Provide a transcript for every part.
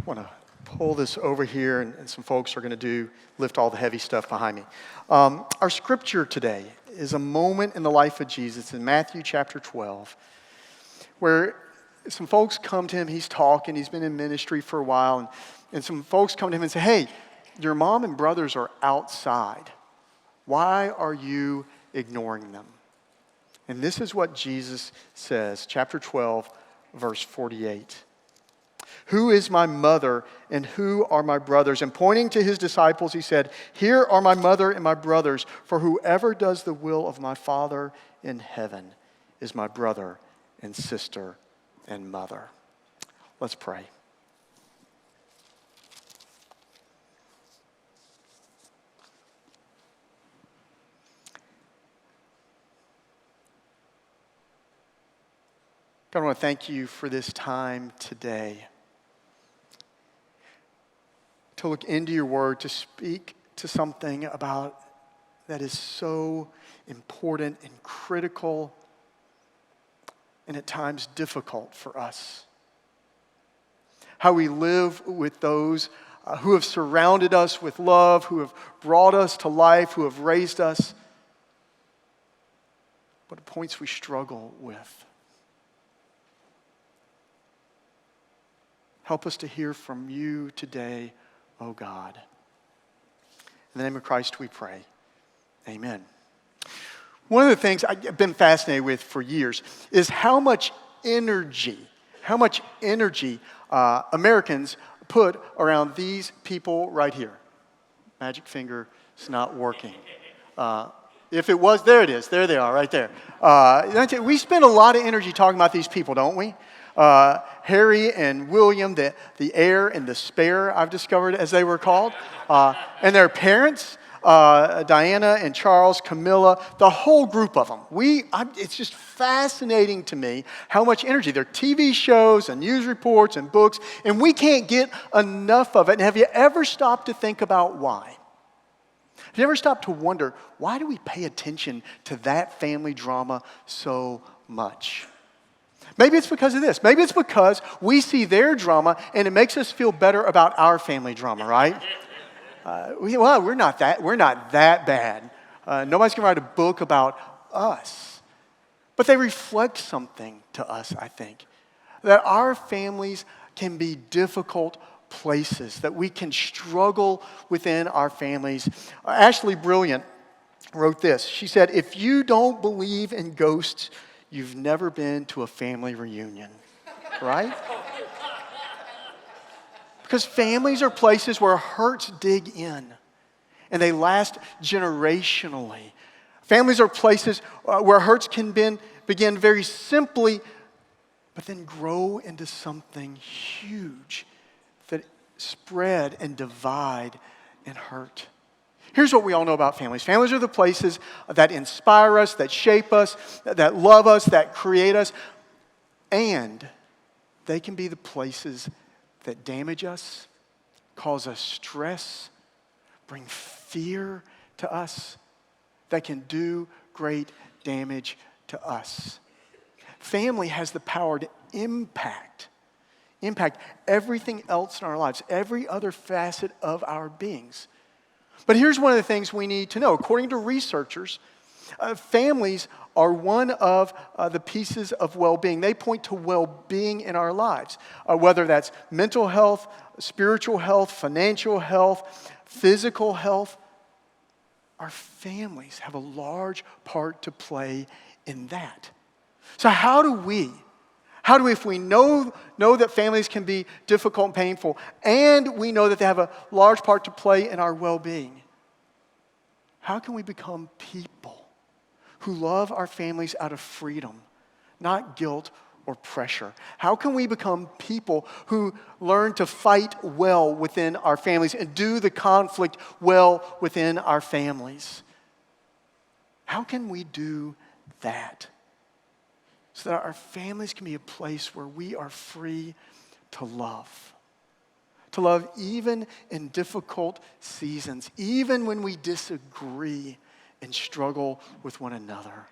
want to pull this over here, and some folks are going to lift all the heavy stuff behind me. Our scripture today is a moment in the life of Jesus in Matthew chapter 12, where some folks come to him. He's talking. He's been in ministry for a while, and some folks come to him and say, "Hey, your mom and brothers are outside. Why are you ignoring them?" And this is what Jesus says, chapter 12, verse 48. "Who is my mother and who are my brothers?" And pointing to his disciples, he said, "Here are my mother and my brothers, for whoever does the will of my Father in heaven is my brother and sister and mother." Let's pray. God, I want to thank you for this time today to look into your word, to speak to something about that is so important and critical and at times difficult for us. How we live with those who have surrounded us with love, who have brought us to life, who have raised us, but at points we struggle with. Help us to hear from you today, oh God. In the name of Christ we pray. Amen. One of the things I've been fascinated with for years is how much energy Americans put around these people right here. Magic finger is not working. If it was, there it is. There they are, right there. We spend a lot of energy talking about these people, don't we? Harry and William, the heir and the spare, I've discovered, as they were called. And their parents, Diana and Charles, Camilla, the whole group of them. It's just fascinating to me how much energy. There are TV shows and news reports and books, and we can't get enough of it. And have you ever stopped to think about why? Have you ever stopped to wonder, why do we pay attention to that family drama so much? Maybe it's because of this. Maybe it's because we see their drama and it makes us feel better about our family drama, right? We're not that bad. Nobody's going to write a book about us. But they reflect something to us, I think. That our families can be difficult places, that we can struggle within our families. Ashley Brilliant wrote this. She said, "If you don't believe in ghosts, you've never been to a family reunion," right? Because families are places where hurts dig in and they last generationally. Families are places where hurts can begin very simply, but then grow into something huge that spread and divide and hurt. Here's what we all know about families. Families are the places that inspire us, that shape us, that love us, that create us. And they can be the places that damage us, cause us stress, bring fear to us, that can do great damage to us. Family has the power to impact everything else in our lives, every other facet of our beings. But here's one of the things we need to know. According to researchers, families are one of the pieces of well-being. They point to well-being in our lives, whether that's mental health, spiritual health, financial health, physical health. Our families have a large part to play in that. So how do we, if we know that families can be difficult and painful, and we know that they have a large part to play in our well-being, how can we become people who love our families out of freedom, not guilt or pressure? How can we become people who learn to fight well within our families and do the conflict well within our families? How can we do that so that our families can be a place where we are free to love? To love even in difficult seasons, even when we disagree and struggle with one another.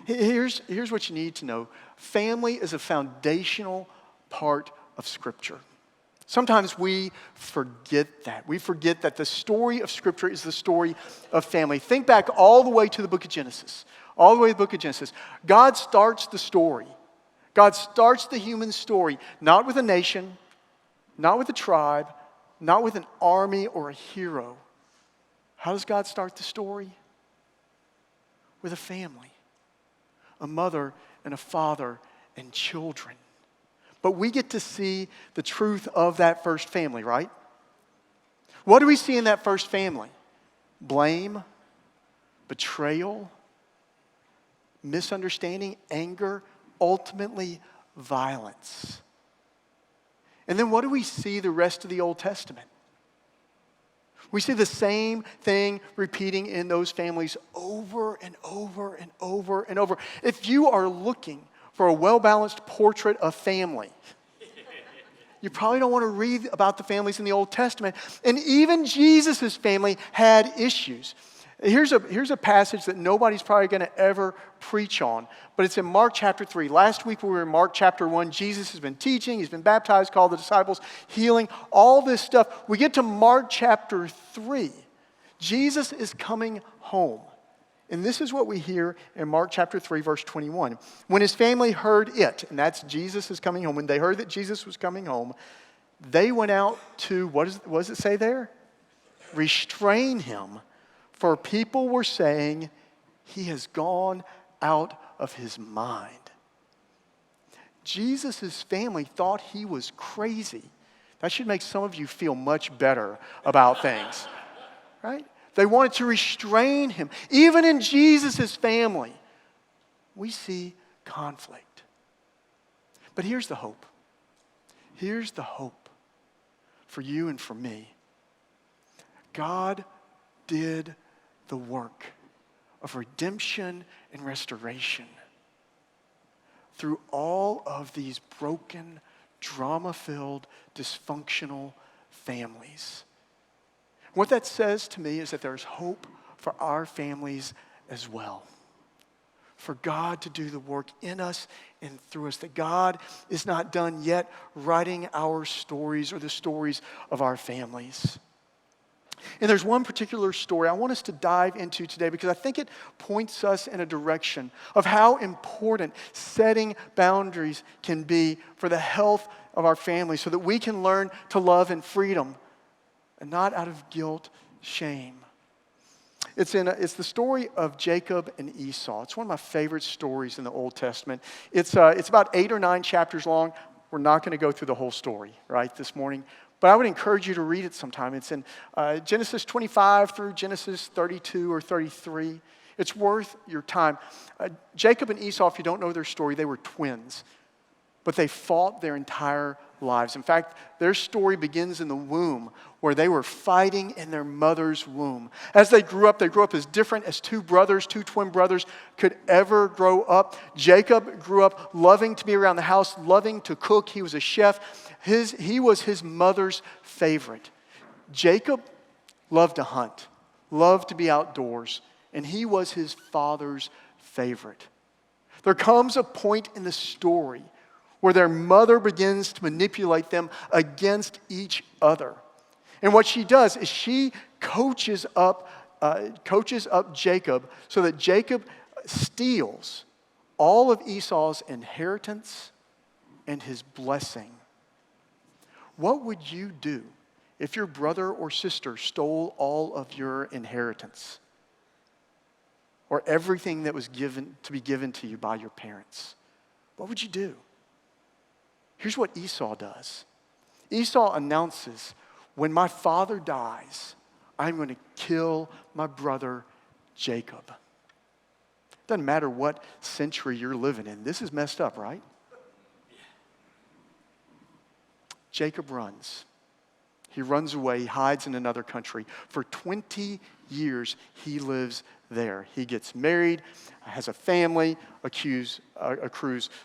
Here's what you need to know. Family is a foundational part of Scripture. Sometimes we forget that. We forget that the story of Scripture is the story of family. Think back all the way to the book of Genesis. All the way to the book of Genesis. God starts the story. God starts the human story, not with a nation, not with a tribe, not with an army or a hero. How does God start the story? With a family. A mother and a father and children. But we get to see the truth of that first family, right? What do we see in that first family? Blame, betrayal, misunderstanding, anger, ultimately violence. And then what do we see the rest of the Old Testament? We see the same thing repeating in those families over and over and over and over. If you are looking for a well-balanced portrait of family, you probably don't want to read about the families in the Old Testament. And even Jesus' family had issues. Here's a passage that nobody's probably going to ever preach on, but it's in Mark chapter 3. Last week we were in Mark chapter 1. Jesus has been teaching, he's been baptized, called the disciples, healing, all this stuff. We get to Mark chapter 3. Jesus is coming home. And this is what we hear in Mark chapter 3, verse 21. When his family heard it, and that's Jesus is coming home, when they heard that Jesus was coming home, they went out to, what does it say there? Restrain him, for people were saying, he has gone out of his mind. Jesus' family thought he was crazy. That should make some of you feel much better about things, right? They wanted to restrain him. Even in Jesus' family, we see conflict. But here's the hope. Here's the hope for you and for me. God did the work of redemption and restoration through all of these broken, drama-filled, dysfunctional families. What that says to me is that there's hope for our families as well. For God to do the work in us and through us. That God is not done yet writing our stories or the stories of our families. And there's one particular story I want us to dive into today because I think it points us in a direction of how important setting boundaries can be for the health of our families so that we can learn to love in freedom and not out of guilt, shame. It's the story of Jacob and Esau. It's one of my favorite stories in the Old Testament. It's about 8 or 9 chapters long. We're not going to go through the whole story, right, this morning. But I would encourage you to read it sometime. It's in Genesis 25 through Genesis 32 or 33. It's worth your time. Jacob and Esau, if you don't know their story, they were twins. But they fought their entire lives. In fact, their story begins in the womb where they were fighting in their mother's womb. As they grew up as different as two twin brothers could ever grow up. Jacob grew up loving to be around the house, loving to cook. He was a chef. He was his mother's favorite. Jacob loved to hunt, loved to be outdoors, and he was his father's favorite. There comes a point in the story where their mother begins to manipulate them against each other. And what she does is she coaches up Jacob so that Jacob steals all of Esau's inheritance and his blessing. What would you do if your brother or sister stole all of your inheritance or everything that was given to you by your parents? What would you do? Here's what Esau does. Esau announces, when my father dies, I'm going to kill my brother Jacob. Doesn't matter what century you're living in. This is messed up, right? Jacob runs. He runs away, he hides in another country. For 20 years, he lives there. He gets married, has a family, accrues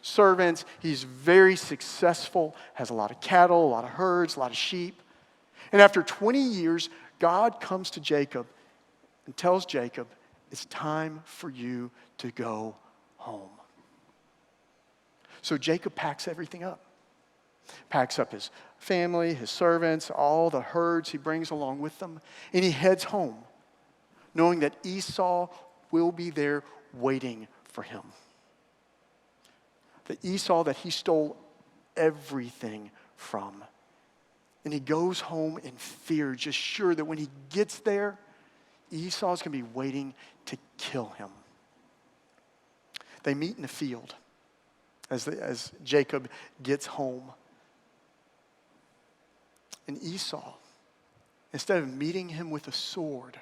servants. He's very successful, has a lot of cattle, a lot of herds, a lot of sheep. And after 20 years, God comes to Jacob and tells Jacob, it's time for you to go home. So Jacob packs everything up. packs up his family, his servants, all the herds he brings along with them, and he heads home, knowing that Esau will be there waiting for him. The Esau that he stole everything from. And he goes home in fear, just sure that when he gets there, Esau's going to be waiting to kill him. They meet in the field as Jacob gets home. And Esau, instead of meeting him with a sword,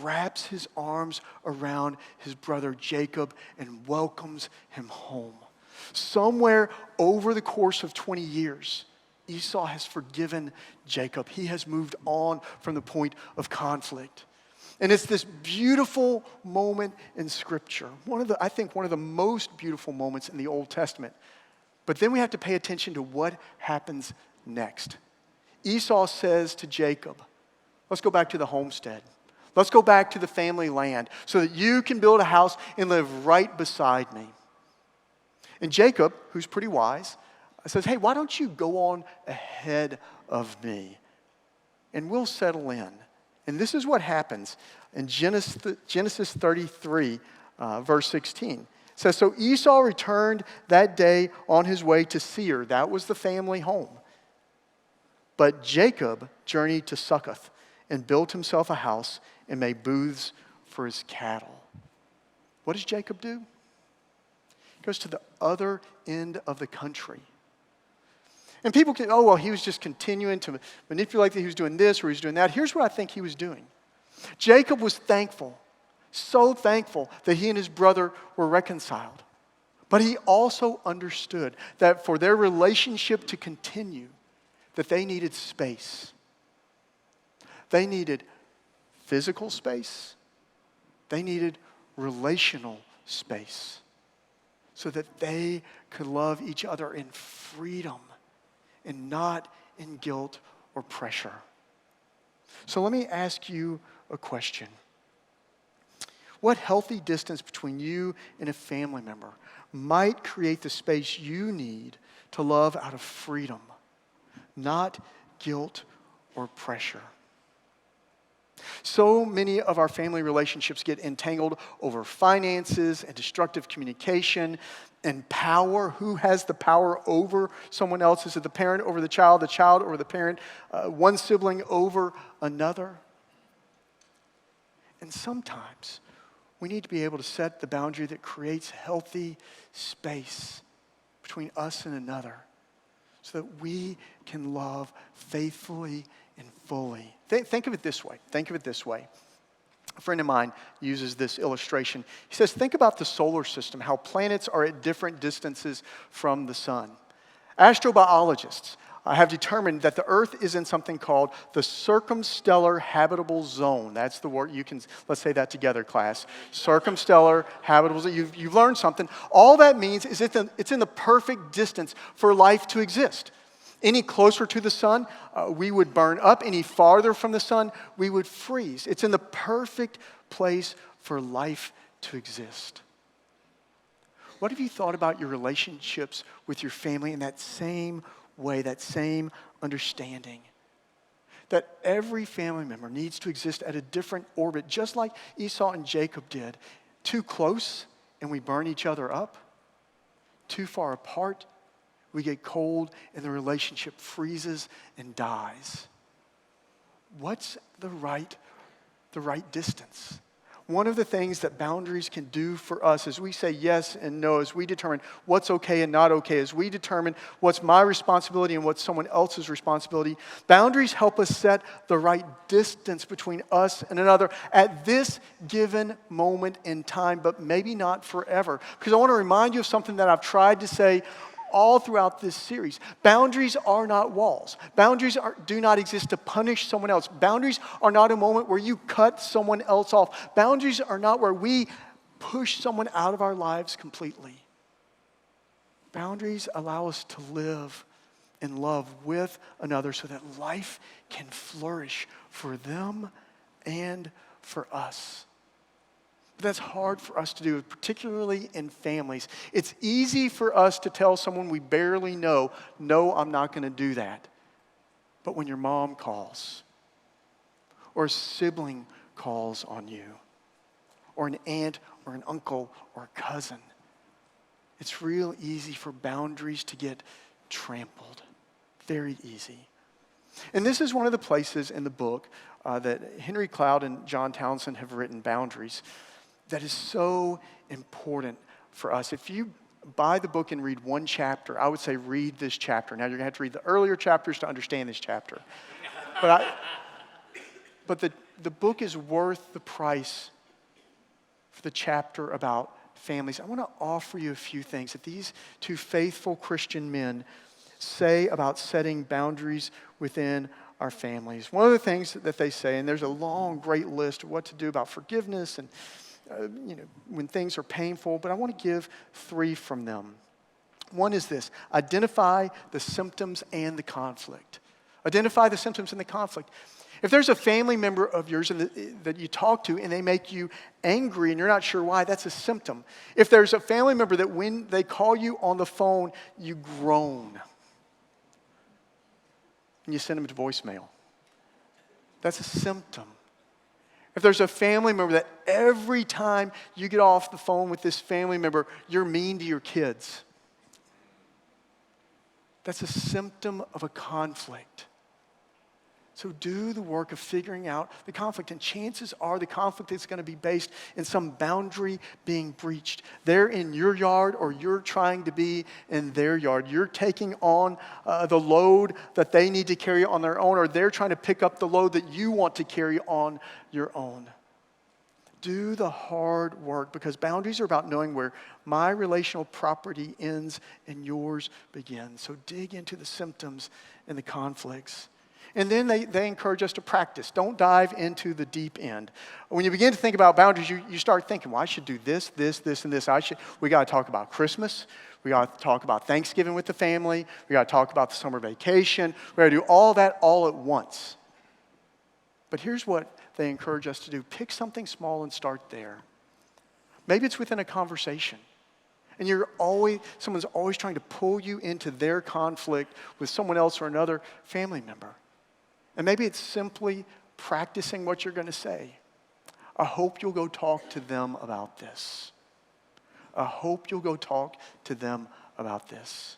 wraps his arms around his brother Jacob and welcomes him home. Somewhere over the course of 20 years, Esau has forgiven Jacob. He has moved on from the point of conflict. And it's this beautiful moment in Scripture. I think one of the most beautiful moments in the Old Testament. But then we have to pay attention to what happens next. Esau says to Jacob, let's go back to the homestead. Let's go back to the family land so that you can build a house and live right beside me. And Jacob, who's pretty wise, says, hey, why don't you go on ahead of me and we'll settle in. And this is what happens in Genesis 33, verse 16. It says, so Esau returned that day on his way to Seir. That was the family home. But Jacob journeyed to Succoth and built himself a house and made booths for his cattle. What does Jacob do? He goes to the other end of the country. And people can, he was just continuing to manipulate that he was doing this or he was doing that. Here's what I think he was doing. Jacob was thankful, so thankful that he and his brother were reconciled. But he also understood that for their relationship to continue, that they needed space. They needed physical space. They needed relational space so that they could love each other in freedom and not in guilt or pressure. So let me ask you a question. What healthy distance between you and a family member might create the space you need to love out of freedom, not guilt or pressure? So many of our family relationships get entangled over finances and destructive communication and power. Who has the power over someone else? Is it the parent over the child over the parent, one sibling over another? And sometimes we need to be able to set the boundary that creates healthy space between us and another so that we can love faithfully and fully. Think of it this way. A friend of mine uses this illustration. He says, think about the solar system, how planets are at different distances from the sun. Astrobiologists have determined that the Earth is in something called the circumstellar habitable zone. That's the word. Let's say that together, class. Circumstellar habitable zone. You've learned something. All that means is it's in the perfect distance for life to exist. Any closer to the sun, we would burn up. Any farther from the sun, we would freeze. It's in the perfect place for life to exist. What have you thought about your relationships with your family in that same way, that same understanding? That every family member needs to exist at a different orbit, just like Esau and Jacob did. Too close, and we burn each other up. Too far apart, we get cold and the relationship freezes and dies. What's the right distance? One of the things that boundaries can do for us as we say yes and no, as we determine what's okay and not okay, as we determine what's my responsibility and what's someone else's responsibility, boundaries help us set the right distance between us and another at this given moment in time, but maybe not forever. Because I want to remind you of something that I've tried to say all throughout this series. Boundaries are not walls. Boundaries do not exist to punish someone else. Boundaries are not a moment where you cut someone else off. Boundaries are not where we push someone out of our lives completely. Boundaries allow us to live in love with another so that life can flourish for them and for us. But that's hard for us to do, particularly in families. It's easy for us to tell someone we barely know, no, I'm not going to do that. But when your mom calls, or a sibling calls on you, or an aunt or an uncle or a cousin, it's real easy for boundaries to get trampled. Very easy. And this is one of the places in the book that Henry Cloud and John Townsend have written, Boundaries, that is so important for us. If you buy the book and read one chapter, I would say read this chapter. Now, you're going to have to read the earlier chapters to understand this chapter. But the book is worth the price for the chapter about families. I want to offer you a few things that these two faithful Christian men say about setting boundaries within our families. One of the things that they say, and there's a long, great list of what to do about forgiveness and when things are painful, but I want to give 3 from them. One is this: identify the symptoms and the conflict. Identify the symptoms and the conflict. If there's a family member of yours that you talk to and they make you angry and you're not sure why, that's a symptom. If there's a family member that when they call you on the phone, you groan and you send them to voicemail, that's a symptom. If there's a family member that every time you get off the phone with this family member, you're mean to your kids, that's a symptom of a conflict. So do the work of figuring out the conflict. And chances are the conflict is going to be based in some boundary being breached. They're in your yard or you're trying to be in their yard. You're taking on the load that they need to carry on their own, or they're trying to pick up the load that you want to carry on your own. Do the hard work, because boundaries are about knowing where my relational property ends and yours begins. So dig into the symptoms and the conflicts. And then they encourage us to practice. Don't dive into the deep end. When you begin to think about boundaries, you start thinking, well, I should do this, this, this, and this. We got to talk about Christmas. We got to talk about Thanksgiving with the family. We got to talk about the summer vacation. We got to do all that all at once. But here's what they encourage us to do. Pick something small and start there. Maybe it's within a conversation. And someone's always trying to pull you into their conflict with someone else or another family member. And maybe it's simply practicing what you're going to say. I hope you'll go talk to them about this. I hope you'll go talk to them about this.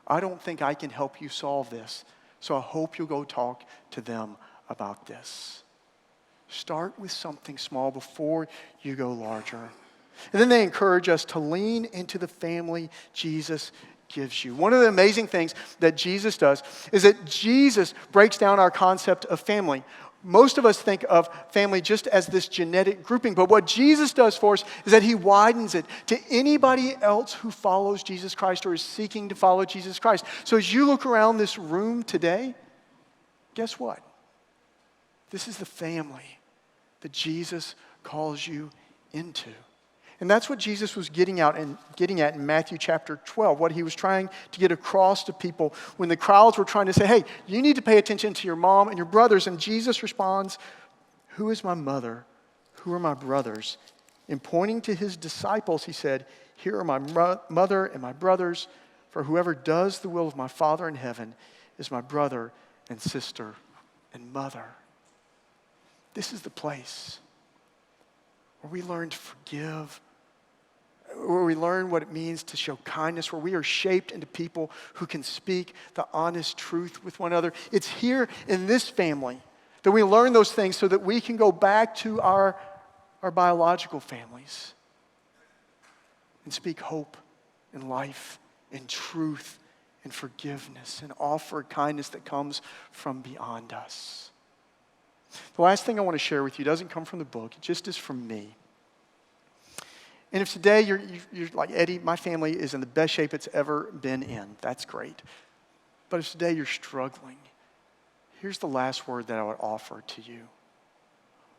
I don't think I can help you solve this, so I hope you'll go talk to them about this. Start with something small before you go larger. And then they encourage us to lean into the family Jesus gives you. One of the amazing things that Jesus does is that Jesus breaks down our concept of family. Most of us think of family just as this genetic grouping, but what Jesus does for us is that he widens it to anybody else who follows Jesus Christ or is seeking to follow Jesus Christ. So as you look around this room today, guess what? This is the family that Jesus calls you into. And that's what Jesus was getting at in Matthew chapter 12, what he was trying to get across to people when the crowds were trying to say, hey, you need to pay attention to your mom and your brothers. And Jesus responds, who is my mother? Who are my brothers? And pointing to his disciples, he said, here are my mother and my brothers, for whoever does the will of my Father in heaven is my brother and sister and mother. This is the place where we learn to forgive, where we learn what it means to show kindness, where we are shaped into people who can speak the honest truth with one another. It's here in this family that we learn those things so that we can go back to our biological families and speak hope and life and truth and forgiveness and offer kindness that comes from beyond us. The last thing I want to share with you doesn't come from the book, it just is from me. And if today you're like, Eddie, my family is in the best shape it's ever been in, that's great. But if today you're struggling, here's the last word that I would offer to you.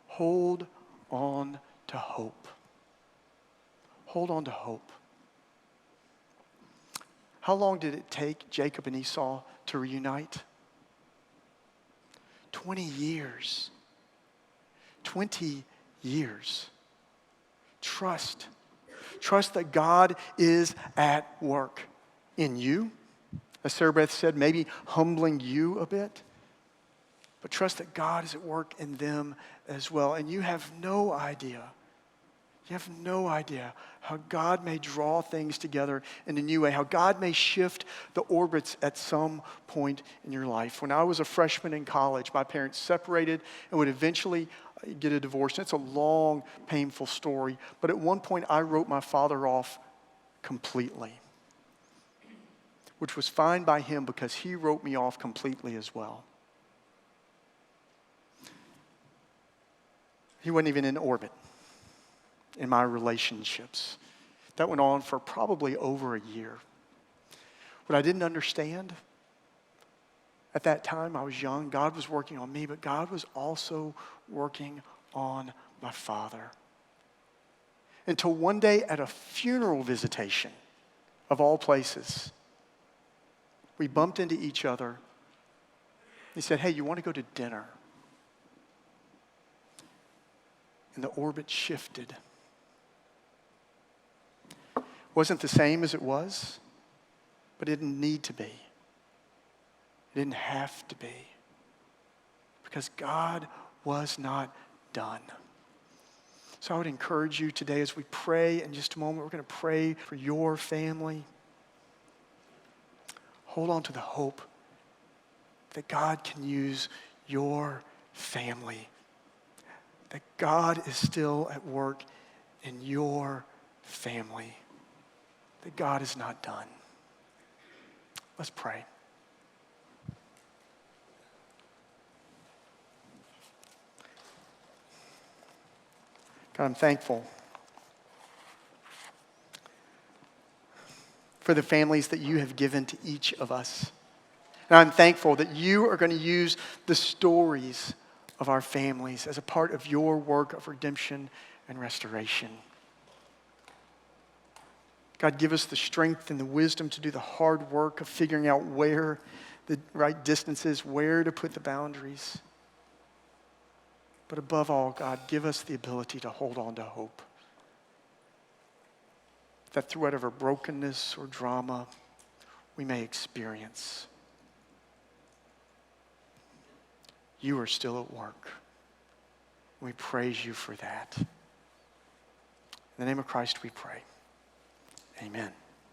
Hold on to hope. Hold on to hope. How long did it take Jacob and Esau to reunite? 20 years. 20 years. Trust. Trust that God is at work in you. As Sarah Beth said, maybe humbling you a bit. But trust that God is at work in them as well. And you have no idea. You have no idea how God may draw things together in a new way, how God may shift the orbits at some point in your life. When I was a freshman in college, my parents separated and would eventually get a divorce. And it's a long, painful story. But at one point, I wrote my father off completely, which was fine by him because he wrote me off completely as well. He wasn't even in orbit in my relationships. That went on for probably over a year. What I didn't understand at that time, I was young, God was working on me, but God was also working on my father. Until one day at a funeral visitation, of all places, we bumped into each other. He said, "Hey, you want to go to dinner?" And the orbit shifted. Wasn't the same as it was, but it didn't need to be. It didn't have to be. Because God was not done. So I would encourage you today as we pray in just a moment, we're going to pray for your family. Hold on to the hope that God can use your family. That God is still at work in your family. That God is not done. Let's pray. God, I'm thankful for the families that you have given to each of us. And I'm thankful that you are going to use the stories of our families as a part of your work of redemption and restoration. God, give us the strength and the wisdom to do the hard work of figuring out where the right distance is, where to put the boundaries. But above all, God, give us the ability to hold on to hope. That through whatever brokenness or drama we may experience, you are still at work. We praise you for that. In the name of Christ we pray. Amen.